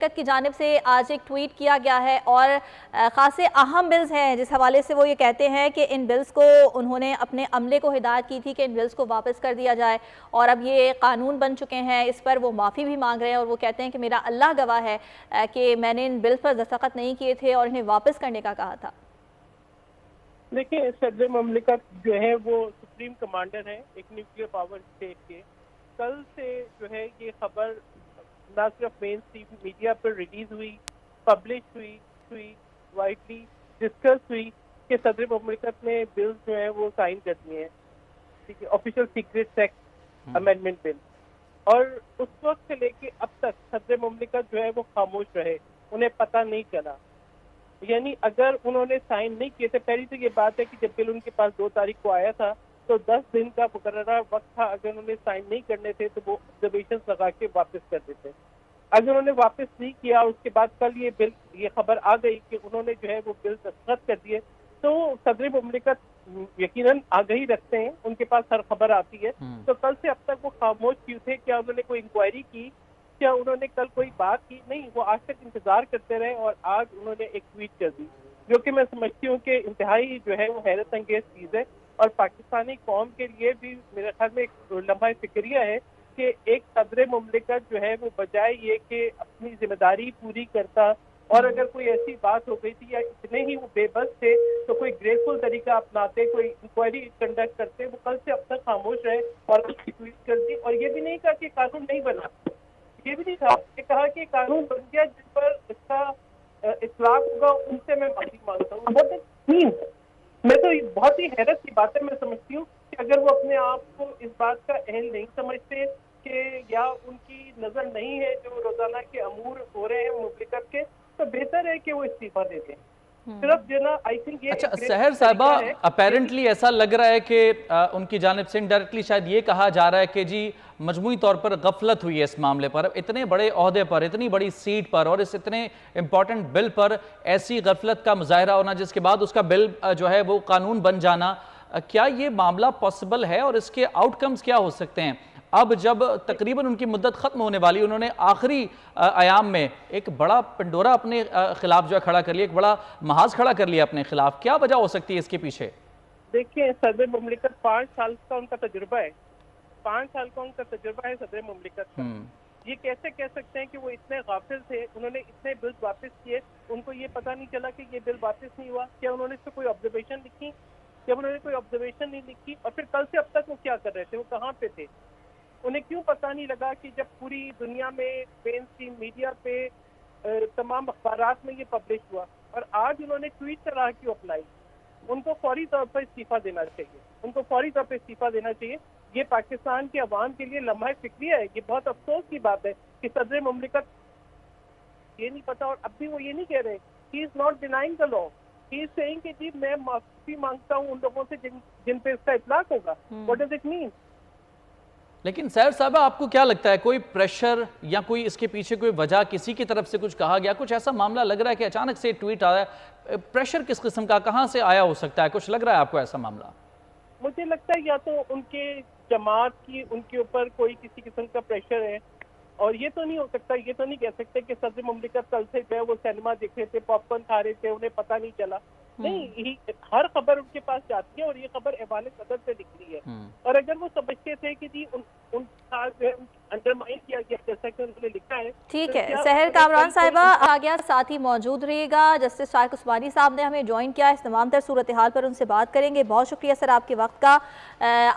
की जानिब से आज एक ट्वीट किया गया है और ख़ासे अहम बिल्स हैं, जिस हवाले से वो ये कहते हैं कि इन बिल्स को उन्होंने अपने अमले को हिदायत की थी कि इन बिल्स को वापस कर दिया जाए और अब ये कानून बन चुके हैं। इस पर वो माफ़ी भी मांग रहे हैं और वो कहते हैं कि मेरा अल्लाह गवाह है कि मैंने इन बिल्स पर दस्तखत नहीं किए थे और इन्हें वापस करने का कहा था। देखिए, सदर ममलिकत जो है वो सुप्रीम कमांडर है एक न्यूक्लियर पावर स्टेट के। कल से जो है ये खबर ना सिर्फ मेन स्ट्रीम मीडिया पर रिलीज हुई, पब्लिश हुई वाइडली डिस्कस हुई कि सदर ममलिकत ने बिल्स जो है वो साइन कर दिए हैं, ठीक है, official secrets act amendment bill. और उस वक्त से लेके अब तक सदर ममलिकत जो है वो खामोश रहे, उन्हें पता नहीं चला। यानी अगर उन्होंने साइन नहीं किए थे, पहली तो ये बात है कि जब बिल उनके पास 2 तारीख को आया था तो 10 दिन का मुकर्ररा वक्त था। अगर उन्होंने साइन नहीं करने थे तो वो ऑब्जर्वेशन लगा के वापस कर देते। अगर उन्होंने वापस नहीं किया, उसके बाद कल ये खबर आ गई कि उन्होंने जो है वो बिल दस्तखत कर दिए, तो सदर मुमलिकत यकीनन आगाही रखते हैं, उनके पास हर खबर आती है। तो कल से अब तक वो खामोश क्यों थे? क्या उन्होंने कोई इंक्वायरी की? क्या उन्होंने कल कोई बात की? नहीं, वो आज तक इंतजार करते रहे और आज उन्होंने एक ट्वीट कर दी, जो कि मैं समझती हूँ कि इंतहाई जो है वो हैरत अंगेज चीज़ है और पाकिस्तानी कौम के लिए भी मेरे ख्याल में एक लम्हा फिक्रिया है कि एक सदर मुमलिकत जो है वो बजाय ये कि अपनी जिम्मेदारी पूरी करता और अगर कोई ऐसी बात हो गई थी या इतने ही वो बेबस थे तो कोई ग्रेसफुल तरीका अपनाते, कोई इंक्वायरी कंडक्ट करते। वो कल से अब तक खामोश रहे और ट्वीट कर दी और ये भी नहीं कहा कि कानून नहीं बना, ये भी नहीं था, ये कहा कि कानून बन गया जिस पर इसका इतलाक होगा उनसे मैं माफी मांगता हूँ। मैं तो बहुत ही हैरत की बात है। मैं समझती हूँ कि अगर वो अपने आप को इस बात का अहल नहीं समझते कि या उनकी नजर नहीं है जो रोजाना के अमूर हो रहे हैं मुमलिकत के, तो बेहतर है कि वो इस्तीफा दे दें। सिर्फ जो ना आई थिंक ये अच्छा सहर साहिबा, अपेरेंटली ऐसा लग रहा है कि उनकी जानिब से इनडायरेक्टली शायद ये कहा जा रहा है कि जी मजमूई तौर पर गफलत हुई है इस मामले पर, इतने बड़े ओहदे पर, इतनी बड़ी सीट पर और इस इतने इंपॉर्टेंट बिल पर ऐसी गफलत का मुजाहरा होना जिसके बाद उसका बिल जो है वो कानून बन जाना, क्या ये मामला पॉसिबल है और इसके आउटकम्स क्या हो सकते हैं? अब जब तकरीबन उनकी मुद्दत खत्म होने वाली, उन्होंने आखिरी आयाम में एक बड़ा पिंडोरा अपने खिलाफ जो है खड़ा कर लिया, एक बड़ा महाज खड़ा कर लिया अपने खिलाफ, क्या वजह हो सकती है इसके पीछे? देखिए, सदर मुमलिकत 5 साल का उनका तजुर्बा है, 5 साल का उनका तजुर्बा है सदर मुमलिकत का। ये कैसे कह सकते हैं कि वो इतने गाफिल थे, उन्होंने इतने बिल वापस किए, उनको ये पता नहीं चला कि ये बिल वापस नहीं हुआ? क्या उन्होंने इस पर कोई ऑब्जर्वेशन लिखी? जब उन्होंने कोई ऑब्जर्वेशन नहीं लिखी और फिर कल से अब तक वो क्या कर रहे थे, वो कहाँ पे थे? उन्हें क्यों पता नहीं लगा कि जब पूरी दुनिया में मेन स्ट्रीम मीडिया पे तमाम अखबारात में ये पब्लिश हुआ और आज उन्होंने ट्वीट तरह क्यों अप्लाई? उनको फौरी तौर पर इस्तीफा देना चाहिए, उनको फौरी तौर पर इस्तीफा देना चाहिए। ये पाकिस्तान के अवाम के लिए लम्हा फिक्रिया है। ये बहुत अफसोस की बात है कि सदर मुमलिकत ये नहीं पता और अब भी वो ये नहीं कह रहे, he is not denying the law, he is saying कि जी मैं माफी मांगता हूँ उन लोगों से जिन पे इसका इतलाक होगा। What does it mean? लेकिन सहर साहबा, आपको क्या लगता है, कोई प्रेशर या कोई इसके पीछे कोई वजह, किसी की तरफ से कुछ कहा गया, कुछ ऐसा मामला लग रहा है कि अचानक से ट्वीट आया है? प्रेशर किस किस्म का, कहां से आया हो सकता है? कुछ लग रहा है आपको ऐसा मामला? मुझे लगता है या तो उनके जमात की उनके ऊपर कोई किसी किस्म का प्रेशर है और ये तो नहीं हो सकता, ये तो नहीं कह सकते कि सदर मुमलिकत कल से जो है वो सिनेमा देख रहे थे, पॉपकॉर्न खा रहे थे, उन्हें पता नहीं चला। नहीं, हर खबर उनके पास जाती है और ये खबर एवाने सदर से निकली है। और अगर वो समझते थे कि जी उनका जो है अंडरमाइन किया गया जैसा कि उन्होंने लिखा है, ठीक है। सहर कामरान साहिबा आ गया, साथ ही मौजूद रहिएगा। जस्टिस शाइक उस्मानी साहब ने हमें ज्वाइन किया, इस तमाम तर सूरत हाल पर उनसे बात करेंगे। बहुत शुक्रिया सर आपके वक्त का।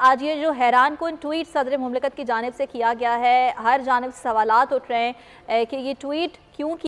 आज ये जो हैरान कुन ट्वीट सदर मुमलिकत की जानिब से किया गया है, हर जानिब से सवालात उठ रहे हैं कि ये ट्वीट क्यों